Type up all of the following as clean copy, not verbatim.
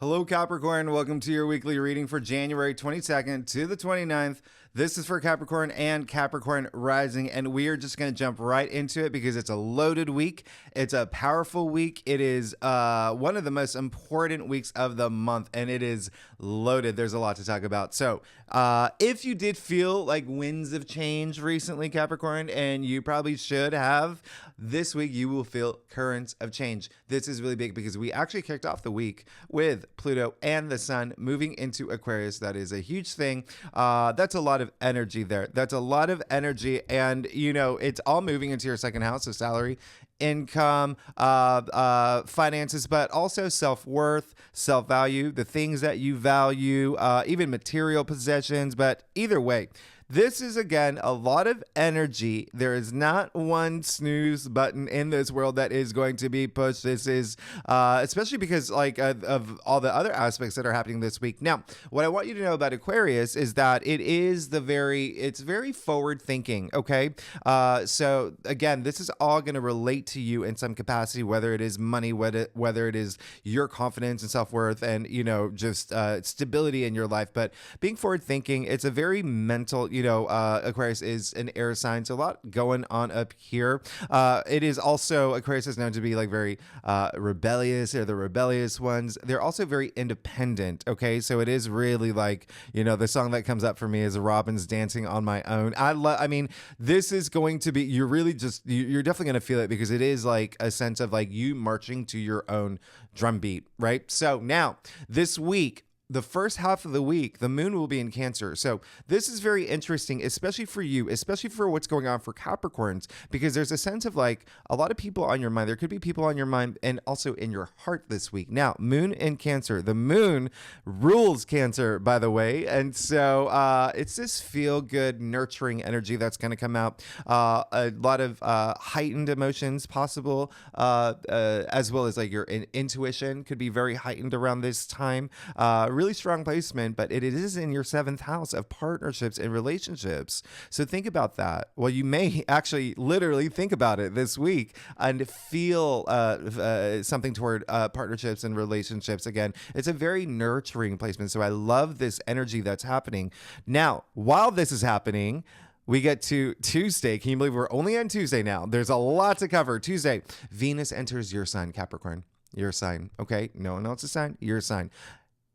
Hello, Capricorn. Welcome to your weekly reading for January 22nd to the 29th. This is for Capricorn and Capricorn rising, and we are just going to jump right into it because it's a loaded week. It's a powerful week. It is one of the most important weeks of the month, and it is loaded. There's a lot to talk about. So if you did feel like winds of change recently, Capricorn, and you probably should have, this week you will feel currents of change. This is really big because we actually kicked off the week with Pluto and the Sun moving into Aquarius. That is a huge thing. That's a lot of energy there. That's a lot of energy. And, you know, it's all moving into your second house of salary, income, finances, but also self-worth, self-value, the things that you value, even material possessions. But either way, this is, again, a lot of energy. There is not one snooze button in this world that is going to be pushed. This is, especially because of all the other aspects that are happening this week. Now, what I want you to know about Aquarius is that it's very forward thinking. Okay. So again, this is all going to relate to you in some capacity, whether it is money, whether it is your confidence and self-worth and, you know, just, stability in your life. But being forward thinking, it's a very mental, Aquarius is an air sign, so a lot going on up here. It is also, Aquarius is known to be like very rebellious. They're the rebellious ones. They're also very independent. Okay, so it is really like, you know, the song that comes up for me is Robin's Dancing on My Own. I mean, this is going to be, you're definitely going to feel it because it is like a sense of like you marching to your own drum beat, right? So now this week, the first half of the week, the moon will be in Cancer. So this is very interesting, especially for you, especially for what's going on for Capricorns, because there's a sense of like a lot of people on your mind. There could be people on your mind and also in your heart this week. Now, moon in Cancer. The moon rules Cancer, by the way. And so it's this feel-good, nurturing energy that's going to come out. A lot of heightened emotions possible, as well as like your intuition could be very heightened around this time. Really strong placement, but it is in your seventh house of partnerships and relationships. So think about that. Well, you may actually literally think about it this week and feel something toward partnerships and relationships. Again, it's a very nurturing placement. So I love this energy that's happening. Now, while this is happening, we get to Tuesday. Can you believe we're only on Tuesday now? There's a lot to cover. Tuesday, Venus enters your sign, Capricorn. Your sign. Okay? No one else's sign. Your sign.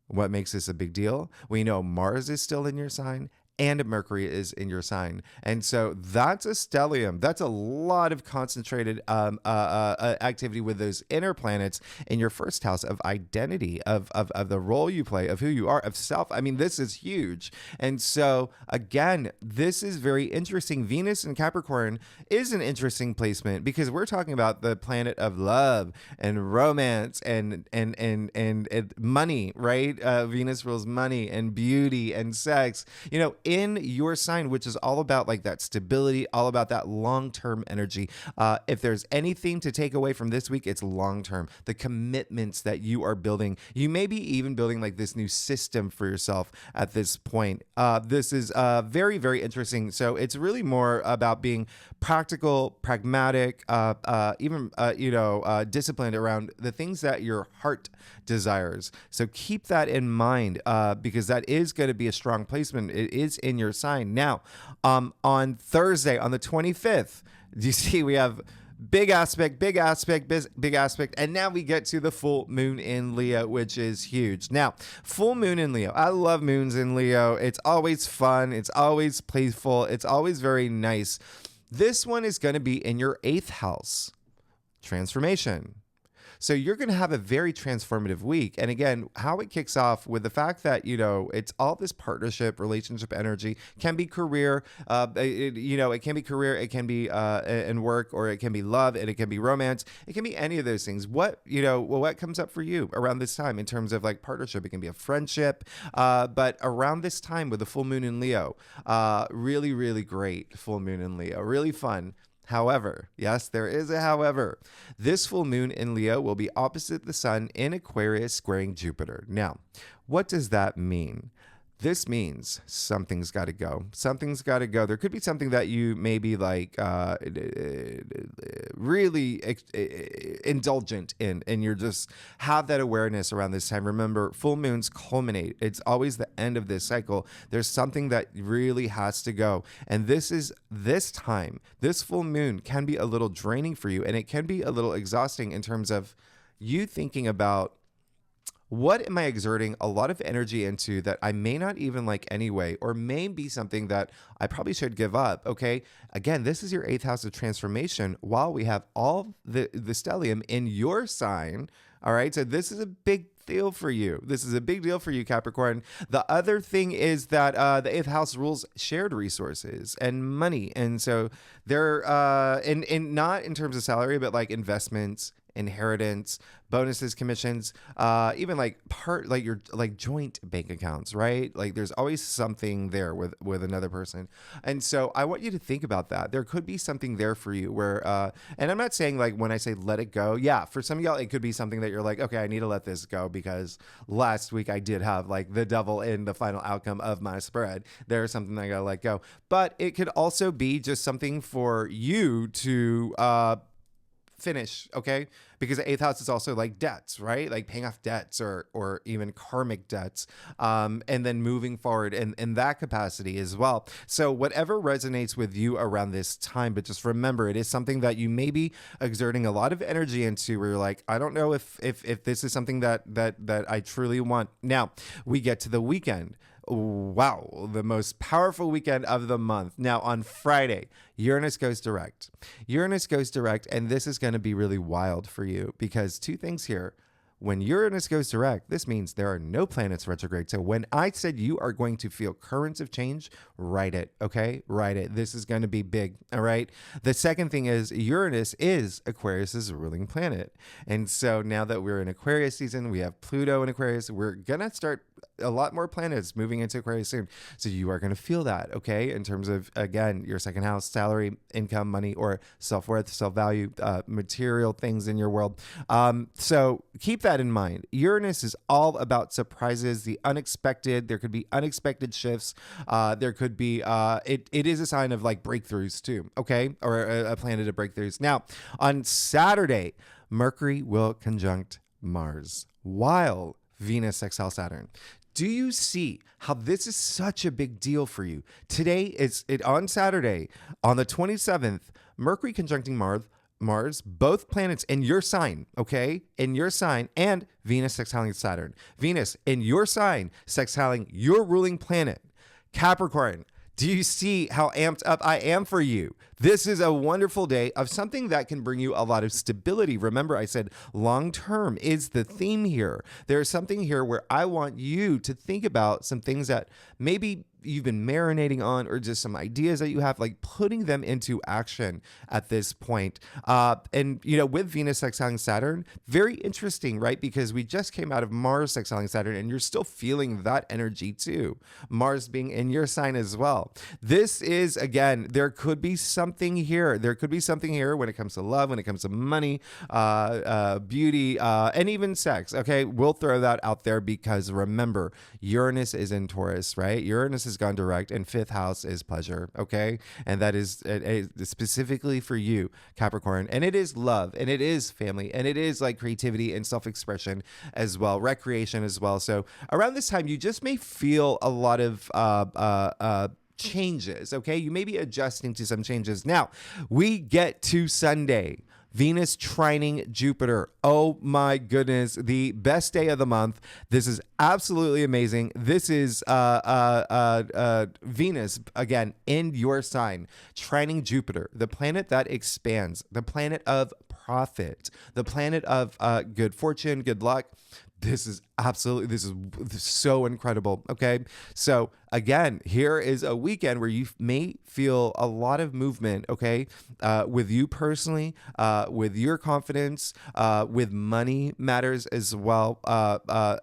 What makes this a big deal? We know Mars is still in your sign and Mercury is in your sign. And so that's a stellium. That's a lot of concentrated activity with those inner planets in your first house of identity, of the role you play, of who you are, of self. I mean, this is huge. And so again, this is very interesting. Venus in Capricorn is an interesting placement because we're talking about the planet of love and romance and money, right? Venus rules money and beauty and sex. You know, in your sign, which is all about like that stability, all about that long-term energy. If there's anything to take away from this week, it's long-term. The commitments that you are building. You may be even building like this new system for yourself at this point. This is very, very interesting. So it's really more about being practical, pragmatic, even disciplined around the things that your heart desires. So keep that in mind because that is going to be a strong placement. It is in your sign. Now, on Thursday, on the 25th, do you see we have big aspect, and now we get to the full moon in Leo, which is huge. Now, full moon in Leo. I love moons in Leo. It's always fun. It's always playful. It's always very nice. This one is going to be in your 8th house. Transformation. So you're going to have a very transformative week. And again, how it kicks off with the fact that, you know, it's all this partnership, relationship energy, can be career, it can be career, it can be in work, or it can be love, and it can be romance. It can be any of those things. What comes up for you around this time in terms of like partnership? It can be a friendship, but around this time with the full moon in Leo, really, really great full moon in Leo, really fun. However, yes, there is a however. This full moon in Leo will be opposite the sun in Aquarius squaring Jupiter. Now, what does that mean? this means something's got to go. Something's got to go. There could be something that you maybe like really indulgent in, and you're just have that awareness around this time. Remember, full moons culminate. It's always the end of this cycle. There's something that really has to go. And this time, this full moon can be a little draining for you, and it can be a little exhausting in terms of you thinking about, what am I exerting a lot of energy into that I may not even like anyway, or may be something that I probably should give up? Okay. Again, this is your 8th house of transformation while we have all the stellium in your sign. All right. So this is a big deal for you. This is a big deal for you, Capricorn. The other thing is that the 8th house rules shared resources and money. And so they're in not in terms of salary, but like investments, inheritance, bonuses, commissions, even like your like joint bank accounts, right? Like there's always something there with another person. And so I want you to think about that. There could be something there for you where, and I'm not saying like when I say let it go, yeah, for some of y'all, it could be something that you're like, okay, I need to let this go because last week I did have like the devil in the final outcome of my spread. There's something that I gotta let go. But it could also be just something for you to, finish, okay? Because the 8th house is also like debts, right? Like paying off debts or even karmic debts, and then moving forward in that capacity as well. So whatever resonates with you around this time, but just remember, it is something that you may be exerting a lot of energy into where you're like, I don't know if this is something that I truly want. Now, we get to the weekend. Wow, the most powerful weekend of the month. Now, on Friday, Uranus goes direct. Uranus goes direct, and this is going to be really wild for you because two things here. When Uranus goes direct, this means there are no planets retrograde. So when I said you are going to feel currents of change, write it, okay? Write it. This is going to be big, all right? The second thing is Uranus is Aquarius's ruling planet. And so now that we're in Aquarius season, we have Pluto in Aquarius, we're going to start a lot more planets moving into Aquarius soon. So you are going to feel that, okay? In terms of, again, your second house, salary, income, money, or self-worth, self-value, material things in your world. So keep that in mind. Uranus is all about surprises, the unexpected. There could be unexpected shifts. There could be, it is a sign of like breakthroughs too, okay? Or a planet of breakthroughs. Now, on Saturday, Mercury will conjunct Mars while Venus sextile Saturn. Do you see how this is such a big deal for you? Today on Saturday, on the 27th, Mercury conjuncting Mars, both planets in your sign, okay? In your sign, and Venus sextiling Saturn. Venus in your sign, sextiling your ruling planet. Capricorn, do you see how amped up I am for you? This is a wonderful day of something that can bring you a lot of stability. Remember, I said long term is the theme here. There's something here where I want you to think about some things that maybe you've been marinating on, or just some ideas that you have, like putting them into action at this point. And, you know, with Venus sextiling Saturn, very interesting, right? Because we just came out of Mars sextiling Saturn, and you're still feeling that energy too. Mars being in your sign as well. This is, again, there could be something here. There could be something here when it comes to love, when it comes to money, beauty, and even sex. Okay, we'll throw that out there because remember, Uranus is in Taurus, right? Uranus has gone direct, and 5th house is pleasure, okay? And that is specifically for you, Capricorn. And it is love, and it is family, and it is like creativity and self-expression as well, recreation as well. So around this time, you just may feel a lot of changes, okay? You may be adjusting to some changes. Now, we get to Sunday. Venus trining Jupiter. Oh my goodness, the best day of the month. This is absolutely amazing. This is Venus, again, in your sign, trining Jupiter, the planet that expands, the planet of profit, the planet of good fortune, good luck. This is so incredible. Okay. So again, here is a weekend where you may feel a lot of movement. Okay. With you personally, with your confidence, with money matters as well.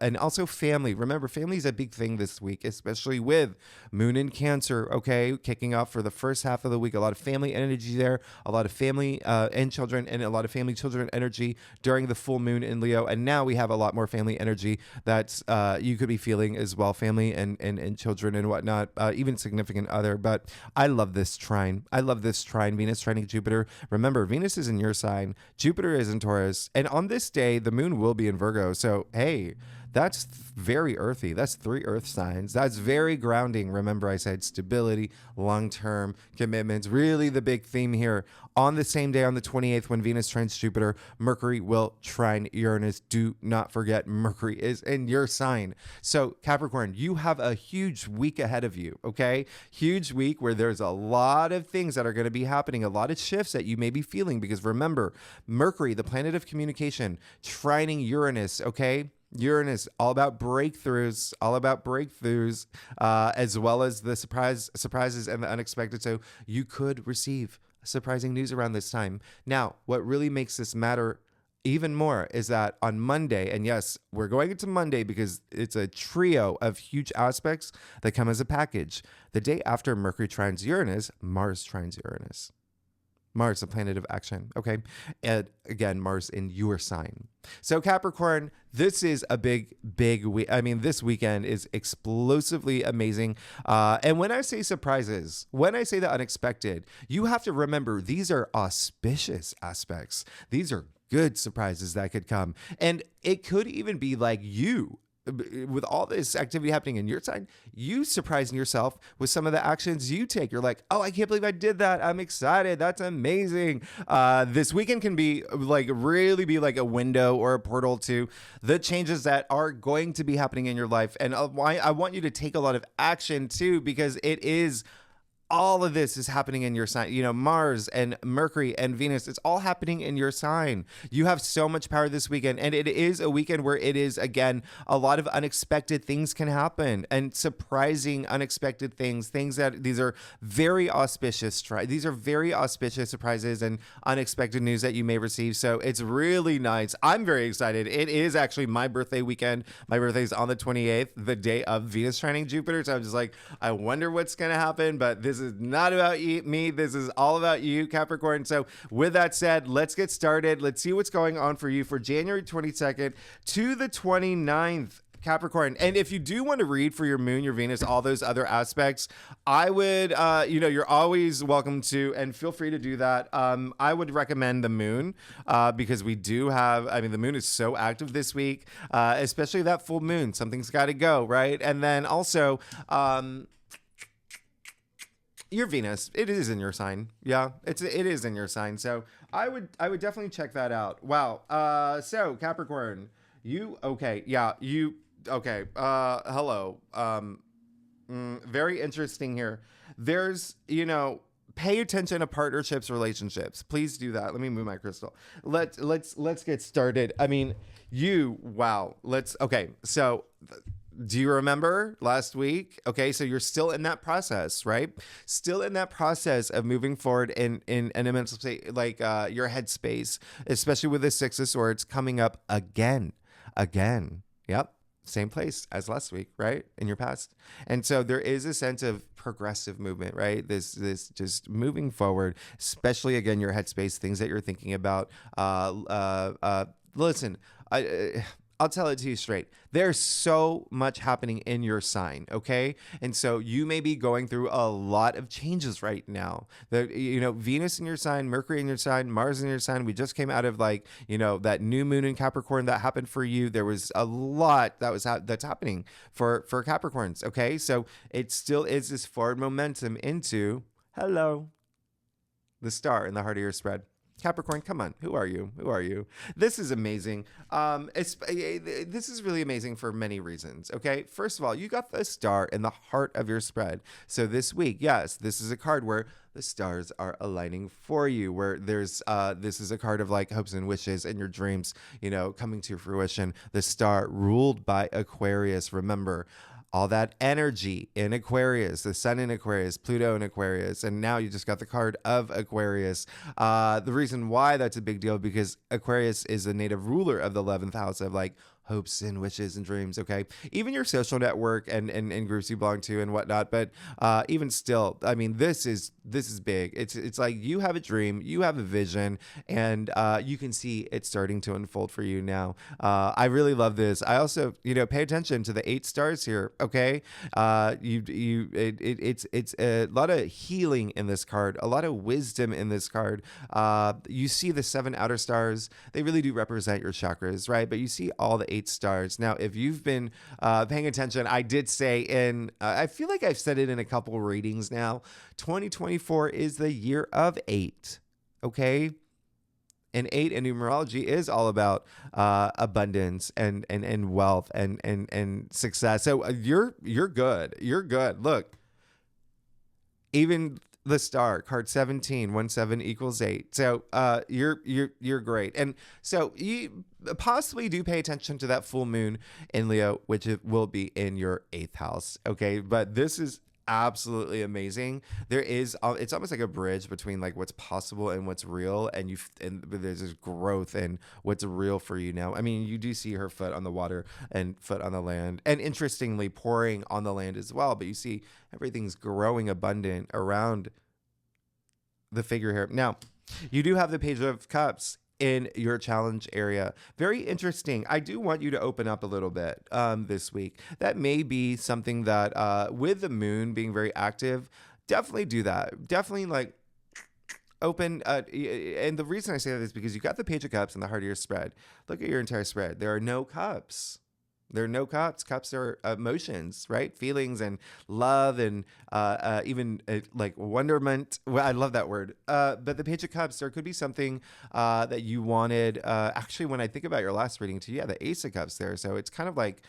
And also family. Remember, family is a big thing this week, especially with Moon in Cancer. Okay. Kicking off for the first half of the week, a lot of family energy there, a lot of family and children, and a lot of family children energy during the full moon in Leo. And now we have a lot more family family energy that you could be feeling as well, family and children and whatnot, even significant other. But I love this trine. I love this trine, Venus trining Jupiter. Remember, Venus is in your sign, Jupiter is in Taurus, and on this day, the moon will be in Virgo. So, hey, that's very earthy. That's 3 earth signs. That's very grounding. Remember, I said stability, long-term commitments. Really the big theme here. On the same day, on the 28th, when Venus trines Jupiter, Mercury will trine Uranus. Do not forget, Mercury is in your sign. So, Capricorn, you have a huge week ahead of you, okay? Huge week where there's a lot of things that are going to be happening, a lot of shifts that you may be feeling, because remember, Mercury, the planet of communication, trining Uranus, okay? Uranus, all about breakthroughs, as well as the surprises and the unexpected. So you could receive surprising news around this time. Now, what really makes this matter even more is that on Monday, and yes, we're going into Monday because it's a trio of huge aspects that come as a package. The day after Mercury trines Uranus, Mars trines Uranus. Mars, the planet of action, okay? And again, Mars in your sign. So Capricorn, this is a big week. I mean, this weekend is explosively amazing. And when I say surprises, when I say the unexpected, you have to remember these are auspicious aspects. These are good surprises that could come. And it could even be like you. With all this activity happening in your side, you surprising yourself with some of the actions you take. You're like, oh, I can't believe I did that. I'm excited. That's amazing. This weekend can be like really be like a window or a portal to the changes that are going to be happening in your life. And I want you to take a lot of action too, because it is all of this is happening in your sign. You know, Mars and Mercury and Venus, it's all happening in your sign. You have so much power this weekend. And it is a weekend where it is, again, a lot of unexpected things can happen and surprising, unexpected things that these are very auspicious. These are very auspicious surprises and unexpected news that you may receive. So it's really nice. I'm very excited. It is actually my birthday weekend. My birthday is on the 28th, the day of Venus trining Jupiter. So I'm just like, I wonder what's going to happen. But this is not about me. This is all about you, Capricorn. So with that said, let's get started. Let's see what's going on for you for January 22nd to the 29th. Capricorn. And if you do want to read for your moon, your Venus, all those other aspects, I would, you're always welcome to, and feel free to do that. I would recommend the moon because we do have, the moon is so active this week, especially that full moon. Something's got to go, right? And then also, your Venus, it is in your sign. Yeah, it is in your sign. So I would definitely check that out. Wow. So Capricorn, hello. Very interesting here. There's, pay attention to partnerships, relationships. Please do that. Let me move my crystal. Let's get started. So do you remember last week? Okay, so you're still in that process, right? Still in that process of moving forward in a mental state, like your headspace, especially with the Six of Swords coming up again. Yep, same place as last week, right? In your past. And so there is a sense of progressive movement, right? This just moving forward, especially again, your headspace, things that you're thinking about. Listen, I'll tell it to you straight. There's so much happening in your sign, okay? And so you may be going through a lot of changes right now. Venus in your sign, Mercury in your sign, Mars in your sign. We just came out of that new moon in Capricorn that happened for you. There was a lot that's happening for Capricorns, okay? So it still is this forward momentum into, the star in the heart of your spread. Capricorn, come on. Who are you? This is amazing. This is really amazing for many reasons, okay? First of all, you got the star in the heart of your spread. So this week, yes, this is a card where the stars are aligning for you, where there's this is a card of like hopes and wishes and your dreams, coming to fruition. The star ruled by Aquarius. Remember, all that energy in Aquarius, the sun in Aquarius, Pluto in Aquarius, and now you just got the card of Aquarius. The reason why that's a big deal because Aquarius is the native ruler of the 11th house of like hopes and wishes and dreams, okay? Even your social network and groups you belong to and whatnot. But even still, I mean, this is big. It's like you have a dream, you have a vision, and you can see it starting to unfold for you now. I really love this. I also, pay attention to the 8 stars here, okay? It's a lot of healing in this card, a lot of wisdom in this card. You see the 7 outer stars. They really do represent your chakras, right? But you see all the 8 stars. Now, if you've been paying attention, I did say I feel like I've said it in a couple readings now, 2024 is the year of 8, okay? And 8 in numerology is all about abundance and wealth and success. So you're good. You're good. Look, even the star card 17, 7 equals 8. So you're great. And so you possibly do pay attention to that full moon in Leo, which it will be in your 8th house. Okay. But this is absolutely amazing. It's almost like a bridge between like what's possible and what's real, and there's this growth in what's real for you now. I mean, you do see her foot on the water and foot on the land, and interestingly pouring on the land as well, but you see everything's growing abundant around the figure here. Now, you do have the Page of Cups in your challenge area. Very interesting. I do want you to open up a little bit this week. That may be something that with the moon being very active, definitely do that. Definitely like open. And the reason I say that is because you got the Page of Cups in the heart of your spread. Look at your entire spread. There are no cups. There are no cups. Cups are emotions, right? Feelings and love and even like wonderment. Well, I love that word. But the Page of Cups, there could be something that you wanted. Actually, when I think about your last reading too, yeah, the Ace of Cups there. So it's kind of like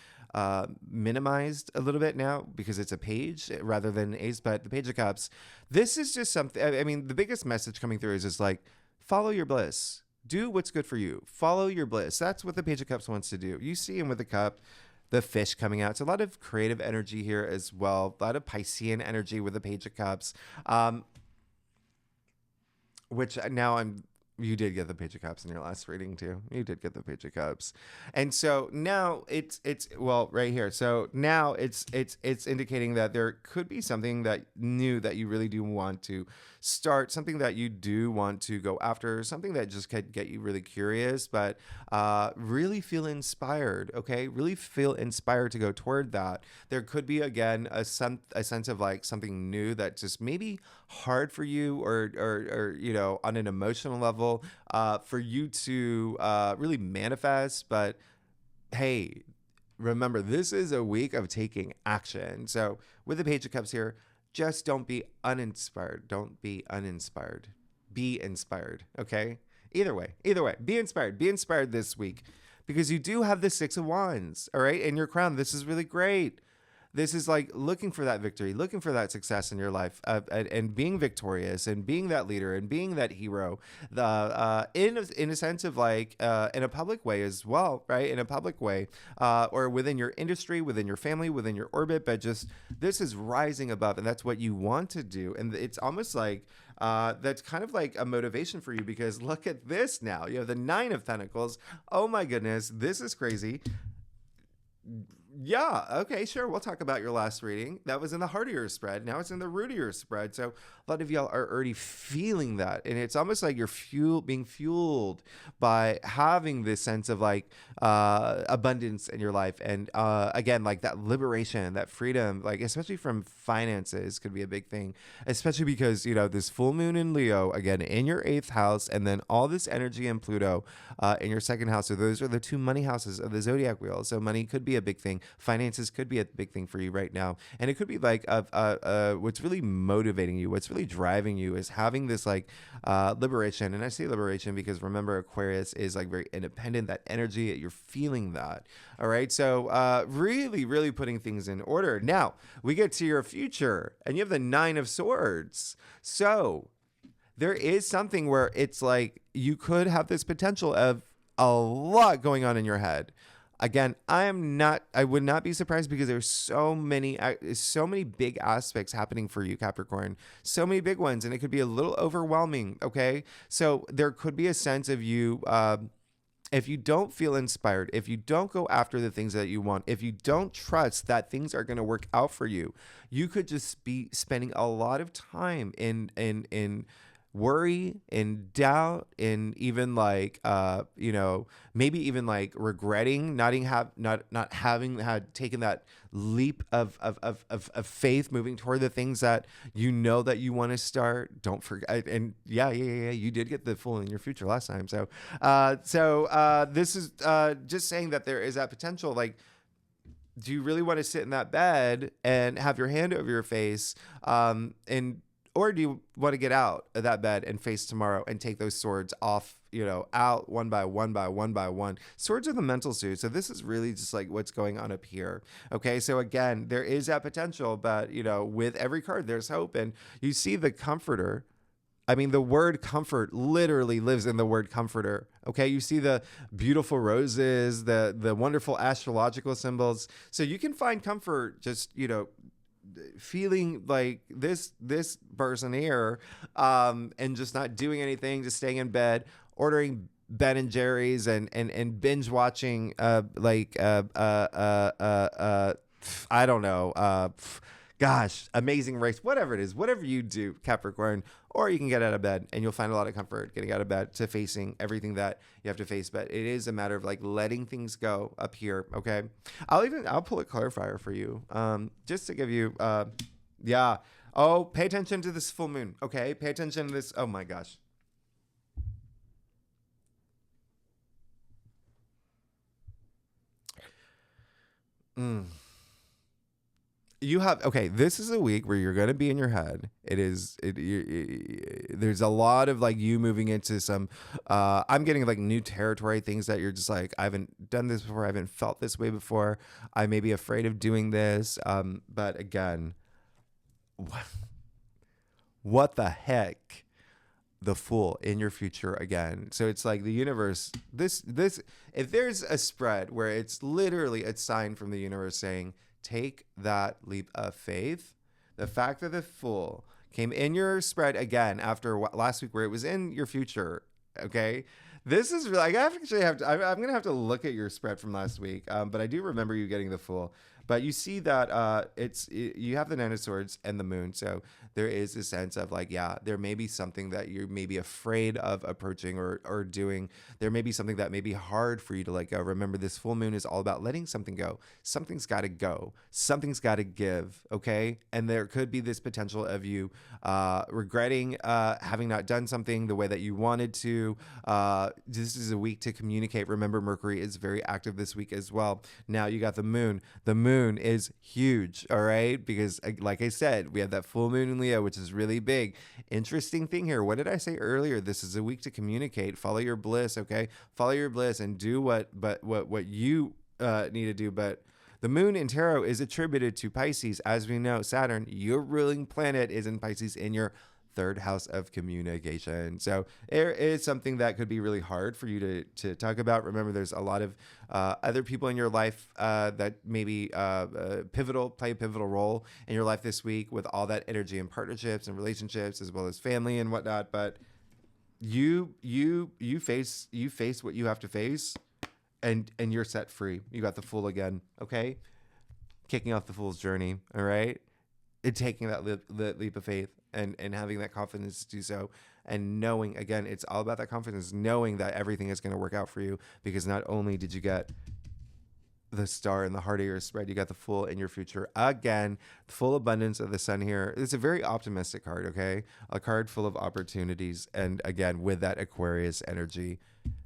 minimized a little bit now because it's a page rather than an ace. But the Page of Cups, this is just something. I mean, the biggest message coming through is just like, follow your bliss. Do what's good for you. Follow your bliss. That's what the Page of Cups wants to do. You see him with the cup, the fish coming out. It's a lot of creative energy here as well. A lot of Piscean energy with the Page of Cups. Which now you did get the Page of Cups in your last reading too. You did get the Page of Cups. And so now it's well right here. So now it's indicating that there could be something that new that you really do want to start, something that you do want to go after, something that just could get you really curious, but really feel inspired, okay? Really feel inspired to go toward that. There could be, again, a sense of like something new that just maybe hard for you or on an emotional level for you to really manifest. But hey, remember, this is a week of taking action. So with the Page of Cups here, just don't be uninspired. Don't be uninspired. Be inspired, okay? Either way, be inspired. Be inspired this week because you do have the 6 of Wands, all right, in your crown. This is really great. This is like looking for that victory, looking for that success in your life, and being victorious and being that leader and being that hero. In a sense of like in a public way as well, right? In a public way, or within your industry, within your family, within your orbit. But just this is rising above, and that's what you want to do. And it's almost like that's kind of like a motivation for you because look at this now. You have the 9 of Pentacles. Oh my goodness, this is crazy. Yeah, okay, sure. We'll talk about your last reading. That was in the heart of your spread. Now it's in the root of your spread. So a lot of y'all are already feeling that. And it's almost like you're being fueled by having this sense of like abundance in your life. And again, like that liberation, that freedom, like especially from finances could be a big thing, especially because, this full moon in Leo, again, in your 8th house, and then all this energy in Pluto in your 2nd house. So those are the 2 money houses of the zodiac wheel. So money could be a big thing. Finances could be a big thing for you right now. And it could be like what's really motivating you, what's really driving you is having this like liberation. And I say liberation because remember, Aquarius is like very independent, that energy, you're feeling that. All right. So really, really putting things in order. Now we get to your future and you have the 9 of Swords. So there is something where it's like you could have this potential of a lot going on in your head. Again, I would not be surprised because there's so many big aspects happening for you, Capricorn, so many big ones, and it could be a little overwhelming. Okay. So there could be a sense of you, if you don't feel inspired, if you don't go after the things that you want, if you don't trust that things are going to work out for you, you could just be spending a lot of time in worry, in doubt, in even like maybe even like regretting not having had taken that leap of faith, moving toward the things that you know that you want to start. Don't forget. And yeah, you did get the Fool in your future last time. So this is just saying that there is that potential. Like, do you really want to sit in that bed and have your hand over your face, or do you want to get out of that bed and face tomorrow and take those swords off, out one by one? Swords are the mental suit. So this is really just like what's going on up here. Okay. So again, there is that potential, but with every card, there's hope. And you see the comforter. I mean, the word comfort literally lives in the word comforter. Okay. You see the beautiful roses, the wonderful astrological symbols. So you can find comfort just, feeling like this person here, and just not doing anything, just staying in bed, ordering Ben and Jerry's and binge watching I don't know, gosh, Amazing Race, whatever it is, whatever you do, Capricorn. Or you can get out of bed and you'll find a lot of comfort getting out of bed to facing everything that you have to face. But it is a matter of like letting things go up here. Okay. I'll pull a clarifier for you. Just to give you, yeah. Oh, pay attention to this full moon. Okay. Pay attention to this. Oh my gosh. This is a week where you're going to be in your head. There's a lot of like you moving into some, I'm getting like new territory, things that you're just like, I haven't done this before. I haven't felt this way before. I may be afraid of doing this. But again, what the heck? The Fool in your future again. So it's like the universe, this, if there's a spread where it's literally a sign from the universe saying, take that leap of faith. The fact that the Fool came in your spread again after last week where it was in your future. Okay. This is really, I'm going to have to look at your spread from last week. But I do remember you getting the Fool. But you see that you have the Nine of Swords and the Moon. So there is a sense of like, yeah, there may be something that you may be afraid of approaching or doing. There may be something that may be hard for you to let go. Remember, this full moon is all about letting something go. Something's got to go. Something's got to give. Okay. And there could be this potential of you regretting having not done something the way that you wanted to. This is a week to communicate. Remember, Mercury is very active this week as well. Now you got the moon. The moon is huge, all right? Because like I said, we have that full moon in Leo, which is really big. Interesting thing here. What did I say earlier? This is a week to communicate. Follow your bliss, okay? Follow your bliss and do what you need to do. But the moon in tarot is attributed to Pisces. As we know, Saturn, your ruling planet, is in Pisces in your third house of communication. So there is something that could be really hard for you to talk about. Remember, there's a lot of other people in your life that maybe play a pivotal role in your life this week with all that energy and partnerships and relationships as well as family and whatnot. But you face what you have to face, and you're set free. You got the Fool again. Okay. Kicking off the Fool's journey. All right. And taking that leap of faith and having that confidence to do so, and knowing, again, it's all about that confidence, knowing that everything is going to work out for you, because not only did you get the star in the heart of your spread, you got the Fool in your future again, full abundance of the sun here. It's a very optimistic card, okay? A card full of opportunities, and again, with that Aquarius energy.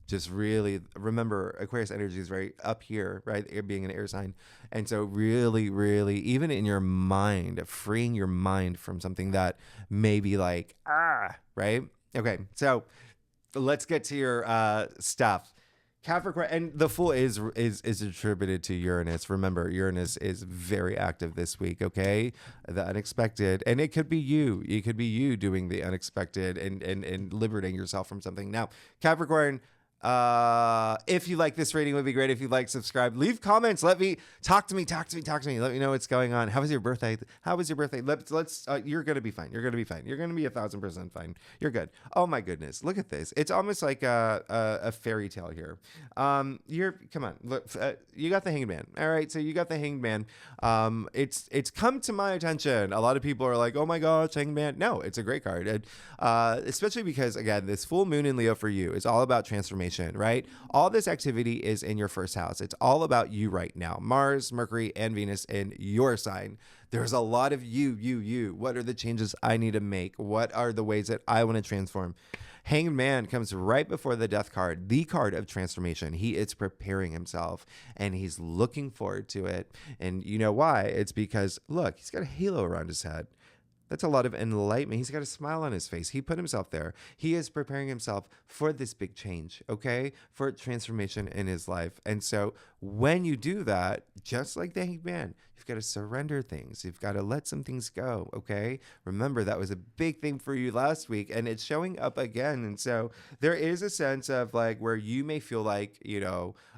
Just really remember, Aquarius energy is right up here, right? Being an air sign. And so really, really, even in your mind, freeing your mind from something that may be like, right? Okay. So let's get to your stuff. Capricorn, and the Fool is attributed to Uranus. Remember, Uranus is very active this week, okay? The unexpected, and it could be you. It could be you doing the unexpected and liberating yourself from something. Now, Capricorn, If you like this reading, it would be great if you like, subscribe, leave comments. Let me talk to me. Let me know what's going on. How was your birthday? Let's you're going to be fine. You're going to be fine. You're going to be 1,000% fine. You're good. Oh my goodness. Look at this. It's almost like a fairy tale here. Come on. Look, you got the Hanged Man. All right. So you got the Hanged Man. It's come to my attention. A lot of people are like, oh my gosh, Hanged Man. No, it's a great card. And, especially because, again, this full moon in Leo for you is all about transformation, right? All this activity is in your first house. It's all about you right now. Mars, Mercury, and Venus in your sign. There's a lot of you. What are the changes I need to make? What are the ways that I want to transform? Hanged Man comes right before the Death card, the card of transformation. He is preparing himself and he's looking forward to it. And you know why? It's because, look, he's got a halo around his head. That's a lot of enlightenment. He's got a smile on his face. He put himself there. He is preparing himself for this big change, okay? For transformation in his life. And so when you do that, just like the Hanged Man, you've got to surrender things. You've got to let some things go, okay? Remember, that was a big thing for you last week, and it's showing up again. And so there is a sense of like where you may feel like,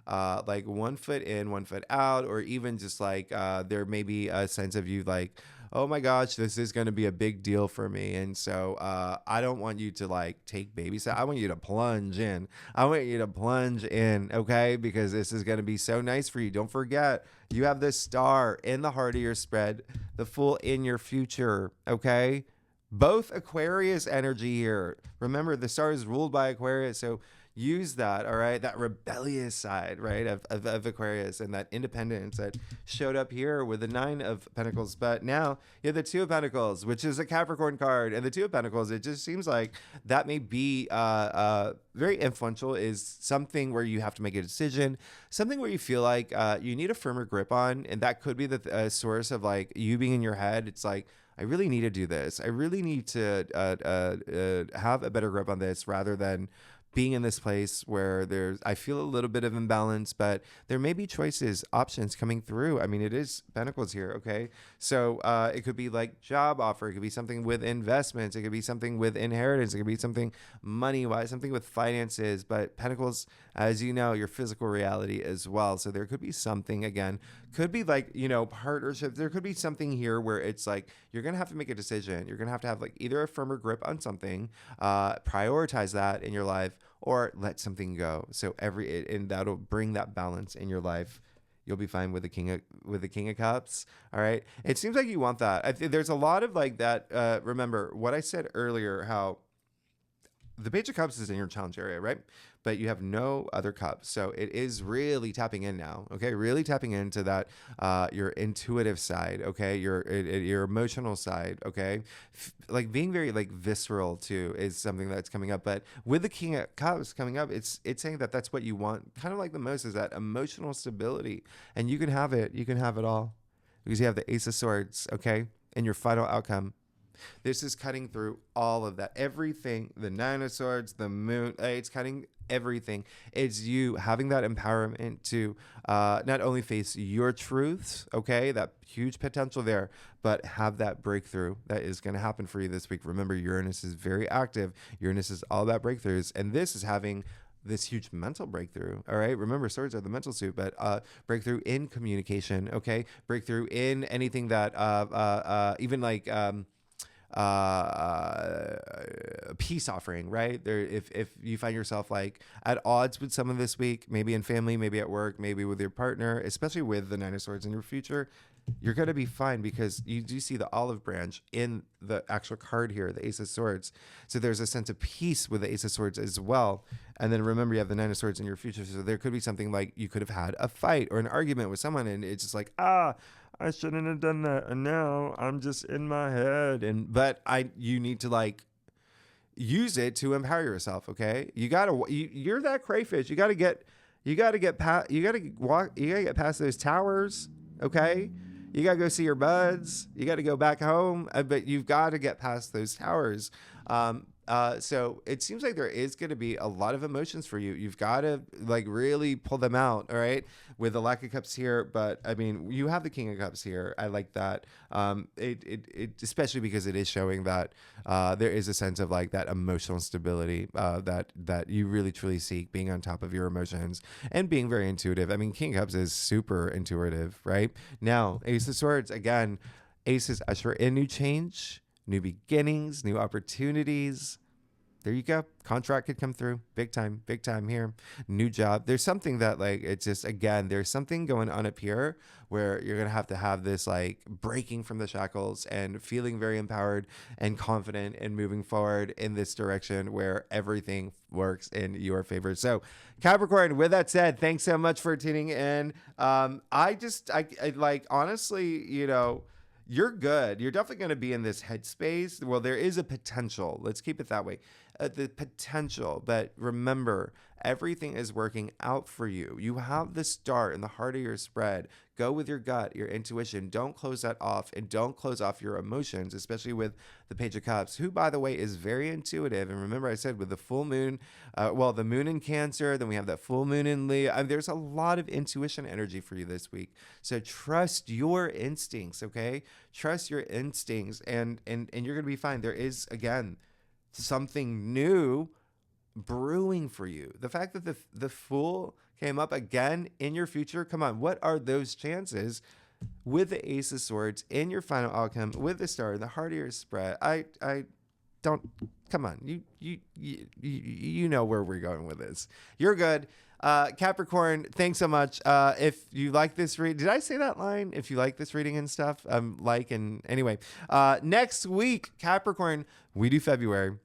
like 1 foot in, 1 foot out, or even just like there may be a sense of you like, oh my gosh, this is going to be a big deal for me. And so I don't want you to like take baby steps. I want you to plunge in. Okay? Because this is going to be so nice for you. Don't forget, you have this star in the heart of your spread, the Fool in your future. Okay? Both Aquarius energy here. Remember, the star is ruled by Aquarius. So use that, all right? That rebellious side, right, of Aquarius, and that independence that showed up here with the 9 of Pentacles. But now you have the 2 of Pentacles, which is a Capricorn card. And the 2 of Pentacles, it just seems like that may be very influential, is something where you have to make a decision, something where you feel like you need a firmer grip on. And that could be the source of like you being in your head. It's like, I really need to do this. I really need to have a better grip on this, rather than being in this place where I feel a little bit of imbalance, but there may be choices, options coming through. I mean, it is Pentacles here, okay? So it could be like job offer. It could be something with investments. It could be something with inheritance. It could be something money-wise, something with finances. But Pentacles, as you know, your physical reality as well. So there could be something, again, could be like, partnership. There could be something here where it's like, you're going to have to make a decision. You're going to have like either a firmer grip on something, prioritize that in your life, or let something go. So and that'll bring that balance in your life. You'll be fine with the King of Cups. All right. It seems like you want that. There's a lot of like that. Remember what I said earlier, how the Page of Cups is in your challenge area, right? But you have no other cups. So it is really tapping in now, okay? Really tapping into that, your intuitive side, okay? Your emotional side, okay? Like being very like visceral too is something that's coming up. But with the King of Cups coming up, it's saying that that's what you want kind of like the most, is that emotional stability. And you can have it. You can have it all because you have the Ace of Swords, okay? And your final outcome. This is cutting through all of that. Everything, the 9 of Swords, the moon, it's cutting everything. It's you having that empowerment to not only face your truths, okay, that huge potential there, but have that breakthrough that is going to happen for you this week. Remember, Uranus is very active. Uranus is all about breakthroughs. And this is having this huge mental breakthrough. All right. Remember, swords are the mental suit, but breakthrough in communication. Okay. Breakthrough in anything that even like peace offering, right? There, if you find yourself like at odds with someone this week, maybe in family, maybe at work, maybe with your partner, especially with the 9 of Swords in your future, you're going to be fine because you do see the olive branch in the actual card here, the Ace of Swords. So there's a sense of peace with the Ace of Swords as well. And then remember, you have the 9 of Swords in your future. So there could be something like you could have had a fight or an argument with someone, and it's just like, I shouldn't have done that. And now I'm just in my head. But you need to like use it to empower yourself. Okay. You're that crayfish. You got to get past those towers. Okay. You got to go see your buds. You got to go back home, but you've got to get past those towers. So it seems like there is going to be a lot of emotions for you. You've got to like really pull them out. All right. With the lack of cups here, but I mean, you have the king of cups here. I like that. It especially because it is showing that there is a sense of like that emotional stability that you really truly seek, being on top of your emotions and being very intuitive. I mean, king of cups is super intuitive, right? Now, ace of swords, again, aces usher in new change, new beginnings, new opportunities. There you go. Contract could come through. Big time here. New job. There's something that like, it's just, again, there's something going on up here where you're going to have this like breaking from the shackles and feeling very empowered and confident and moving forward in this direction where everything works in your favor. So Capricorn, with that said, thanks so much for tuning in. I like, honestly, you know, you're good. You're definitely going to be in this headspace. Well, there is a potential. Let's keep it that way. The potential. But remember, everything is working out for you. You have the start in the heart of your spread. Go with your gut, your intuition. Don't close that off, and don't close off your emotions, especially with the Page of Cups, who, by the way, is very intuitive. And remember, I said with the full moon, the moon in Cancer, then we have that full moon in Leo. There's a lot of intuition energy for you this week. So trust your instincts, okay? Trust your instincts, and you're going to be fine. There is, again, something new brewing for you. The fact that the Fool came up again in your future, come on, what are those chances with the Ace of Swords in your final outcome with the Star in the heart of your spread? I don't, come on, you know where we're going with this. You're good. Capricorn, thanks so much. If you like this read, did I say that line? If you like this reading and stuff, anyway, next week, Capricorn, we do February.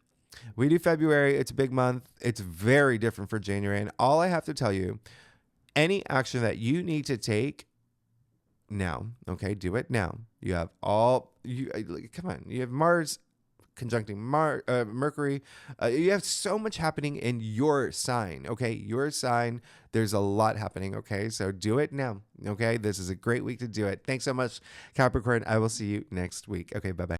It's a big month. It's very different for January. And all I have to tell you, any action that you need to take now, okay, do it now. You have come on, you have Mars conjuncting Mercury. You have so much happening in your sign, okay? Your sign, there's a lot happening, okay? So do it now, okay? This is a great week to do it. Thanks so much, Capricorn. I will see you next week. Okay, bye-bye.